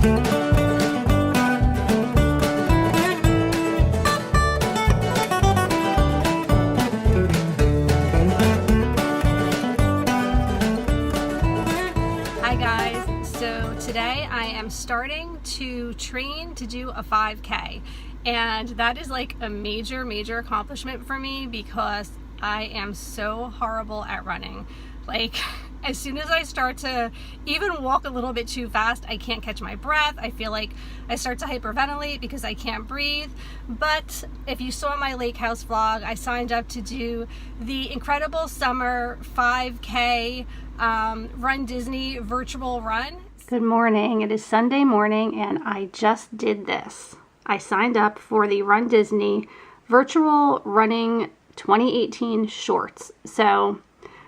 Today I am starting to train to do a 5K, and that is like a major accomplishment for me because I am so horrible at running. Like, as soon as I start to even walk a little bit too fast, I can't catch my breath. I feel like I start to hyperventilate because I can't breathe. But if you saw my lake house vlog, I signed up to do the incredible summer 5K RunDisney Virtual run. Good morning. It is Sunday morning and I just did this. I signed up for the RunDisney Virtual Running 2018 Shorts. So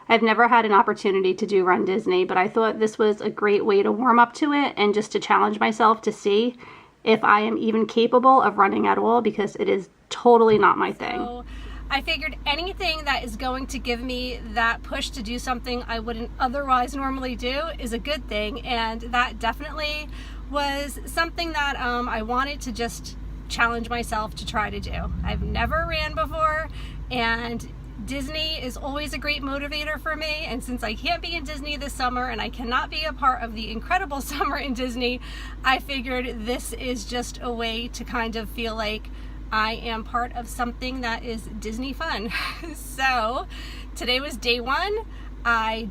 I've never had an opportunity to do RunDisney, but I thought this was a great way to warm up to it and just to challenge myself to see if I am even capable of running at all, because it is totally not my thing. So I figured anything that is going to give me that push to do something I wouldn't otherwise normally do is a good thing, and that definitely was something that I wanted to just challenge myself to try to do. I've never ran before, and Disney is always a great motivator for me, and since I can't be in Disney this summer and I cannot be a part of the incredible summer in Disney, I figured this is just a way to kind of feel like I am part of something that is Disney fun. So today was day one. I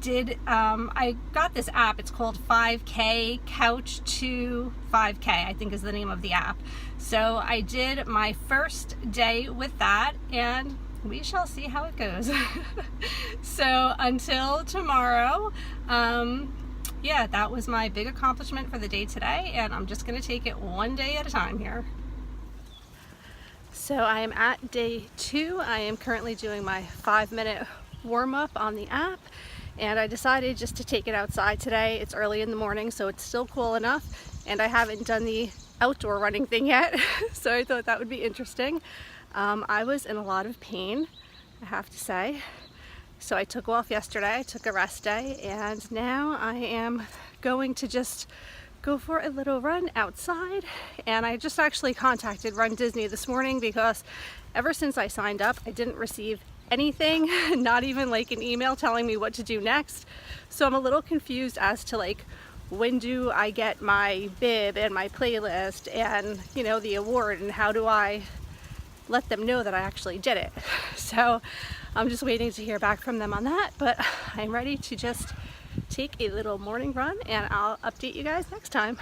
got this app. It's called 5K Couch to 5K, I think is the name of the app. So I did my first day with that, and we shall see how it goes. So until tomorrow, yeah, that was my big accomplishment for the day today, and I'm just gonna take it one day at a time here. So I am at day 2. I am currently doing my 5-minute warm-up on the app, and I decided just to take it outside today. It's early in the morning, so it's still cool enough, and I haven't done the outdoor running thing yet, so I thought that would be interesting. I was in a lot of pain, I have to say, so I took off yesterday. I took a rest day, and now I am going to just go for a little run outside. And I just actually contacted RunDisney this morning because ever since I signed up, I didn't receive anything, not even like an email telling me what to do next. So I'm a little confused as to like, when do I get my bib and my playlist and, you know, the award, and how do I let them know that I actually did it? So I'm just waiting to hear back from them on that, but I'm ready to just take a little morning run, and I'll update you guys next time.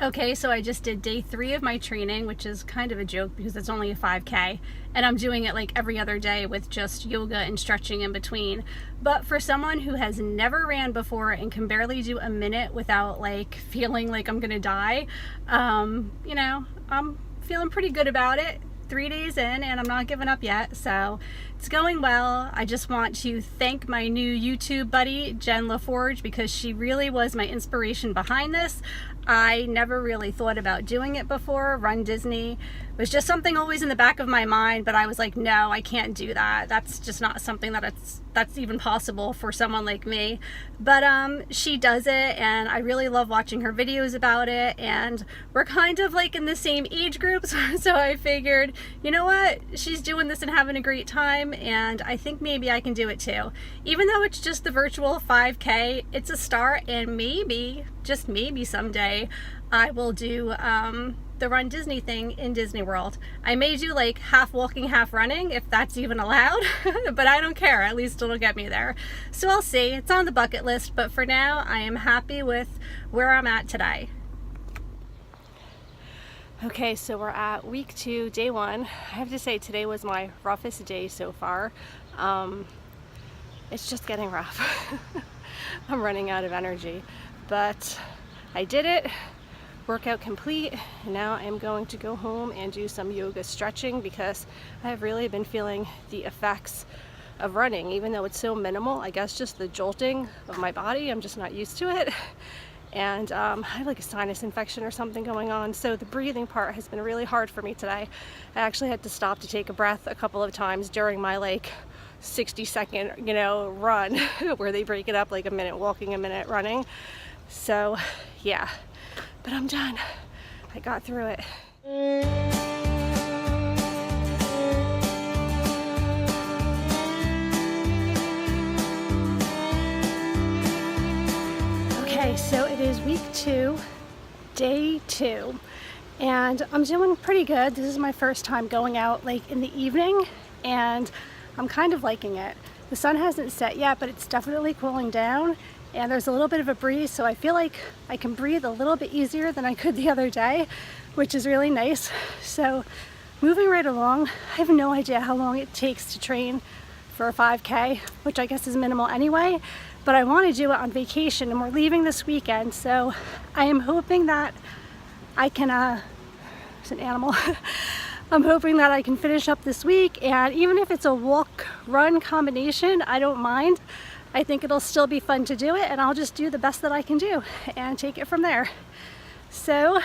Okay, so I just did day 3 of my training, which is kind of a joke because it's only a 5K, and I'm doing it like every other day with just yoga and stretching in between. But for someone who has never ran before and can barely do a minute without like feeling like I'm gonna die, you know, I'm feeling pretty good about it. 3 days in, and I'm not giving up yet, so it's going well. I just want to thank my new YouTube buddy, Jen LaForge, because she really was my inspiration behind this. I never really thought about doing it before. RunDisney was just something always in the back of my mind, but I was like, no, I can't do that. That's just not something that's even possible for someone like me. But she does it, and I really love watching her videos about it, and we're kind of like in the same age groups, so I figured, you know what, she's doing this and having a great time, and I think maybe I can do it too. Even though it's just the virtual 5K, it's a start, and maybe, just maybe someday, I will do the RunDisney thing in Disney World. I may do like half walking, half running, if that's even allowed, but I don't care, at least it'll get me there. So I'll see, it's on the bucket list, but for now, I am happy with where I'm at today. Okay, so we're at week 2, day 1. I have to say today was my roughest day so far. It's just getting rough. I'm running out of energy, but I did it. Workout complete, and now I'm going to go home and do some yoga stretching because I have really been feeling the effects of running, even though it's so minimal. I guess just the jolting of my body, I'm just not used to it. And I have like a sinus infection or something going on, so the breathing part has been really hard for me today. I actually had to stop to take a breath a couple of times during my like 60-second, you know, run where they break it up like a minute walking, a minute running. So yeah, but I'm done. I got through it. Okay, so it is week 2, day 2, and I'm doing pretty good. This is my first time going out like in the evening, and I'm kind of liking it. The sun hasn't set yet, but it's definitely cooling down, and there's a little bit of a breeze, so I feel like I can breathe a little bit easier than I could the other day, which is really nice. So moving right along. I have no idea how long it takes to train for a 5K, which I guess is minimal anyway, but I want to do it on vacation, and we're leaving this weekend, so I am hoping that I can, it's an animal. I'm hoping that I can finish up this week, and even if it's a walk-run combination, I don't mind. I think it'll still be fun to do it, and I'll just do the best that I can do and take it from there. So,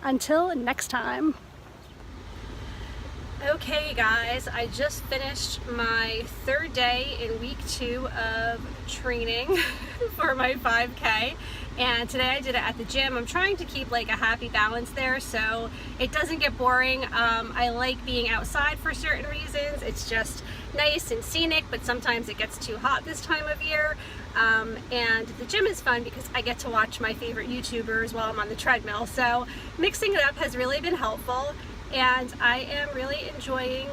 until next time. Okay guys, I just finished my 3rd day in week 2 of training for my 5K, and today I did it at the gym. I'm trying to keep like a happy balance there so it doesn't get boring. I like being outside for certain reasons. It's just nice and scenic, but sometimes it gets too hot this time of year. And the gym is fun because I get to watch my favorite YouTubers while I'm on the treadmill. So mixing it up has really been helpful, and I am really enjoying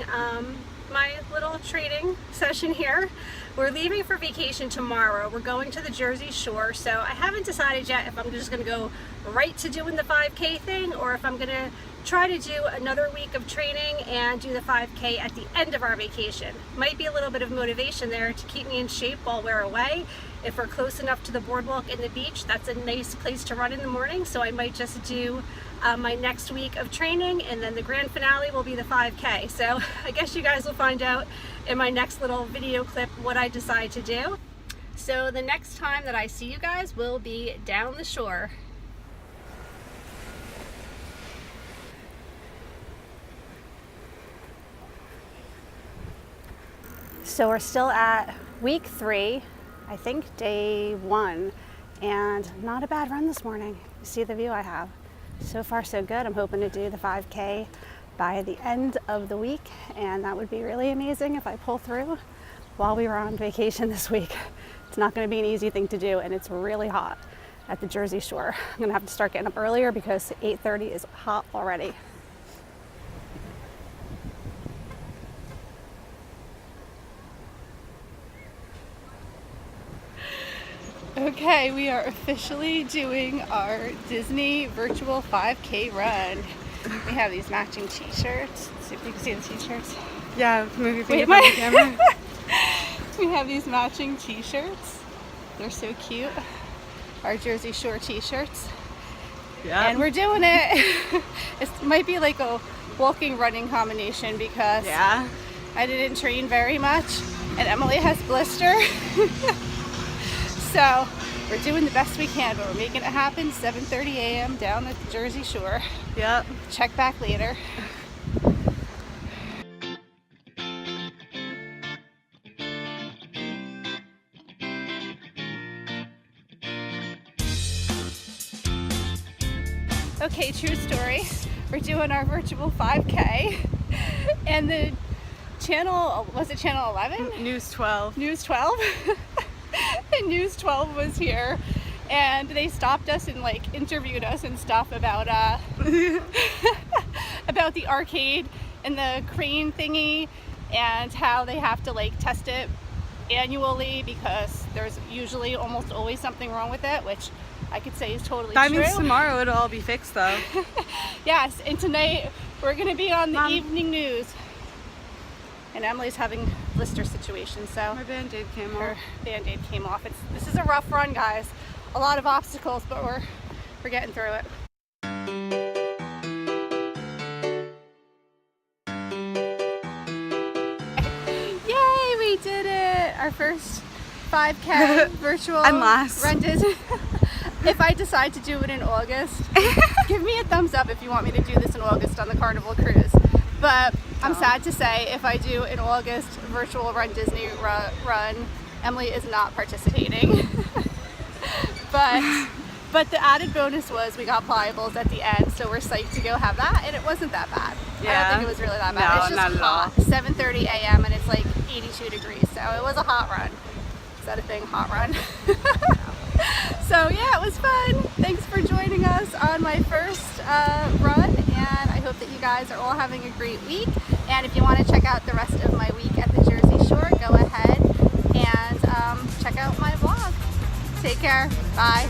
my little training session here. We're leaving for vacation tomorrow. We're going to the Jersey Shore, so I haven't decided yet if I'm just going to go right to doing the 5K thing or if I'm going to try to do another week of training and do the 5K at the end of our vacation. Might be a little bit of motivation there to keep me in shape while we're away. If we're close enough to the boardwalk and the beach, that's a nice place to run in the morning, so I might just do my next week of training, and then the grand finale will be the 5K. So I guess you guys will find out in my next little video clip what I decide to do. So the next time that I see you guys will be down the shore. So we're still at week 3, I think day 1, and not a bad run this morning. You see the view I have. So far so good. I'm hoping to do the 5K by the end of the week, and that would be really amazing if I pull through while we were on vacation this week. It's not going to be an easy thing to do, and it's really hot at the Jersey Shore. I'm going to have to start getting up earlier because 8:30 is hot already. Okay, we are officially doing our Disney Virtual 5K run. We have these matching t-shirts. Let's see if you can see the t-shirts. Yeah, move your feet up on the camera. We have these matching t-shirts. They're so cute. Our Jersey Shore t-shirts. Yeah. And we're doing it. It might be like a walking running combination because I didn't train very much and Emily has blister. So we're doing the best we can, but we're making it happen. 7:30 a.m. down at the Jersey Shore. Yep. Check back later. Okay, true story. We're doing our virtual 5K, and the channel, was it channel 11? News 12. News 12? And News 12 was here, and they stopped us and like interviewed us and stuff about about the arcade and the crane thingy and how they have to like test it annually because there's usually almost always something wrong with it, which I could say is totally that true. That means tomorrow it'll all be fixed though. Yes, and tonight we're going to be on the evening news. And Emily's having blister situation, so my band-aid came off. Her band-aid came off. This is a rough run, guys. A lot of obstacles, but we're getting through it. Yay, we did it! Our first 5K virtual I'm last. RunDisney. If I decide to do it in August, give me a thumbs up if you want me to do this in August on the Carnival Cruise. But I'm sad to say, if I do in August virtual RunDisney run, Emily is not participating. But But the added bonus was we got pliables at the end, so we're psyched to go have that, and it wasn't that bad. I don't think it was really that bad. No, It's just not at all. hot. 7:30 a.m. and it's like 82 degrees, so it was a hot run. Is that a thing? Hot run? So yeah, it was fun. Thanks for joining us on my first run, and I hope that you guys are all having a great week. And if you want to check out the rest of my week at the Jersey Shore, go ahead and check out my vlog. Take care. Bye.